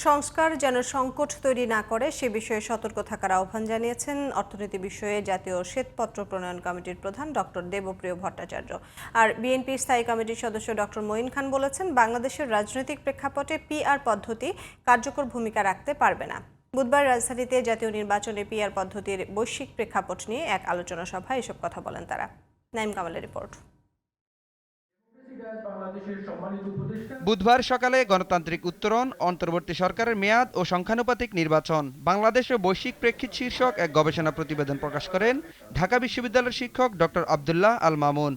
সংস্কার যেন সংকট তৈরি না করে সে বিষয়ে সতর্ক থাকার আহ্বান জানিয়েছেন অর্থনীতি বিষয়ে জাতীয় শ্বেতপত্র প্রণয়ন কমিটির প্রধান ডক্টর দেবপ্রিয় ভট্টাচার্য। আর বিএনপির স্থায়ী কমিটির সদস্য ডক্টর মঈন খান বলেছেন, বাংলাদেশের রাজনৈতিক প্রেক্ষাপটে পিআর পদ্ধতি কার্যকর ভূমিকা রাখতে পারবে না। বুধবার রাজধানীতে জাতীয় নির্বাচনে পিআর পদ্ধতির বৈশ্বিক প্রেক্ষাপট নিয়ে এক আলোচনা সভায় এসব কথা বলেন তারা। নাইম কামালের রিপোর্ট। বুধবার সকালে গণতান্ত্রিক উত্তরণ, অন্তর্বর্তী সরকারের মেয়াদ ও সংখ্যানুপাতিক নির্বাচন, বাংলাদেশ ও বৈশ্বিক প্রেক্ষিত শীর্ষক এক গবেষণা প্রতিবেদন প্রকাশ করেন ঢাকা বিশ্ববিদ্যালয়ের শিক্ষক ডক্টর আবদুল্লাহ আল মামুন।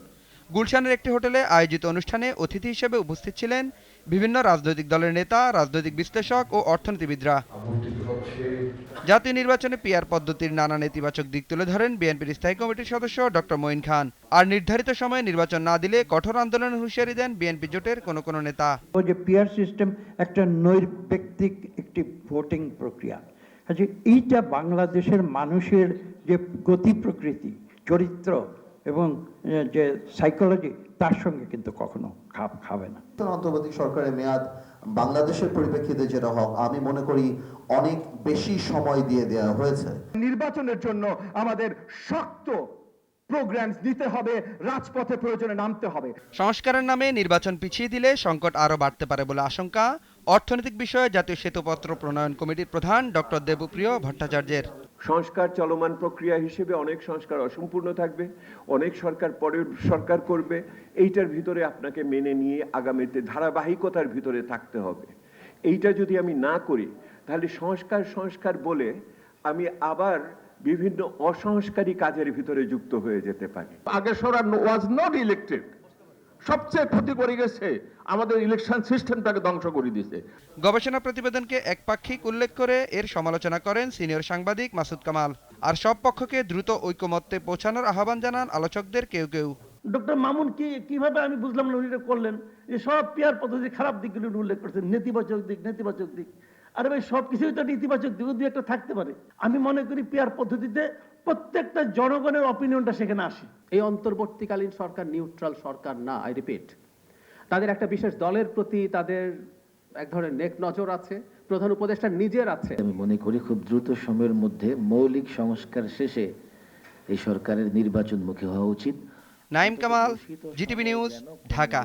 গুলশানের একটি হোটেলে আয়োজিত অনুষ্ঠানে অতিথি হিসেবে উপস্থিত ছিলেন বিভিন্ন রাজনৈতিক দলের নেতা, রাজনৈতিক বিশ্লেষক ও অর্থনীতিবিদরা। জাতীয় নির্বাচনে পিআর পদ্ধতির নানা নেতিবাচক দিক তুলে ধরেন বিএনপির স্থায়ী কমিটির সদস্য ডক্টর মঈন খান। আর নির্ধারিত সময়ে নির্বাচন না দিলে কঠোর আন্দোলনের হুঁশিয়ারি দেন বিএনপি জোটের কোনো নেতা। যে পিআর সিস্টেম একটা নৈর্ব্যক্তিক একটি ভোটিং প্রক্রিয়া, এইটা বাংলাদেশের মানুষের যে গতি প্রকৃতি, চরিত্র এবং যে সাইকোলজি, তার সঙ্গে কিন্তু কখনো খাপ খাবে না। অন্তর্বর্তী সরকারের মেয়াদ বাংলাদেশের পরিপ্রেক্ষিতে যেটা হোক, আমি মনে করি অনেক বেশি সময় দিয়ে দেওয়া হয়েছে। নির্বাচনের জন্য আমাদের শক্ত প্রোগ্রাম দিতে হবে, রাজপথে প্রয়োজনে নামতে হবে। সংস্কারের নামে নির্বাচন পিছিয়ে দিলে সংকট আরও বাড়তে পারে বলে আশঙ্কা অর্থনৈতিক বিষয়ে জাতীয় শ্বেতপত্র প্রণয়ন কমিটির প্রধান ডক্টর দেবপ্রিয় ভট্টাচার্যের। সংস্কার চলমান প্রক্রিয়া হিসেবে অনেক সংস্কার অসম্পূর্ণ থাকবে, অনেক সরকার পরের সরকার করবে। এইটার ভিতরে আপনাকে মেনে নিয়ে আগামীতে ধারাবাহিকতার ভিতরে থাকতে হবে। এইটা যদি আমি না করি, তাহলে সংস্কার বলে আমি আবার বিভিন্ন অসংস্কারী কাজের ভিতরে যুক্ত হয়ে যেতে পারি। আগে সরকার ওয়াজ নট ইলেক্টেড, সবচেয়ে ক্ষতি করে গেছে, আমাদের ইলেকশন সিস্টেমটাকে ধ্বংস করে দিয়েছে। গবেষণা প্রতিবেদনকে একপাক্ষিক উল্লেখ করে এর সমালোচনা করেন সিনিয়র সাংবাদিক মাসুদ কামাল। আর সব পক্ষকে দ্রুত ঐকমত্যে পৌঁছানোর আহ্বান জানান আলোচকদের কেউ। ডক্টর মামুন কিভাবে আমি বুঝলাম না উনি করলেন যে সব পিআর পদ্ধতির খারাপ দিকগুলো উল্লেখ করছেন, নেতিবাচক দিক। আরে ভাই, সবকিছুই তো নেতিবাচক দিক দুই একটা থাকতে পারে। আমি মনে করি পিআর পদ্ধতিতে প্রত্যেকটা জনগণের অপিনিয়নটা সেখানে আসে। এই অন্তর্বর্তীকালীন সরকার নিউট্রাল সরকার না, আই রিপিট। তাদের একটা বিশেষ দলের প্রতি তাদের এক ধরনের নেক নজর আছে, প্রধান উপদেষ্টা নিজের আছে। আমি মনে করি খুব দ্রুত সময়ের মধ্যে মৌলিক সংস্কার শেষে এই সরকারের নির্বাচনমুখী হওয়া উচিত। Naim Kamal, GTV news, Dhaka.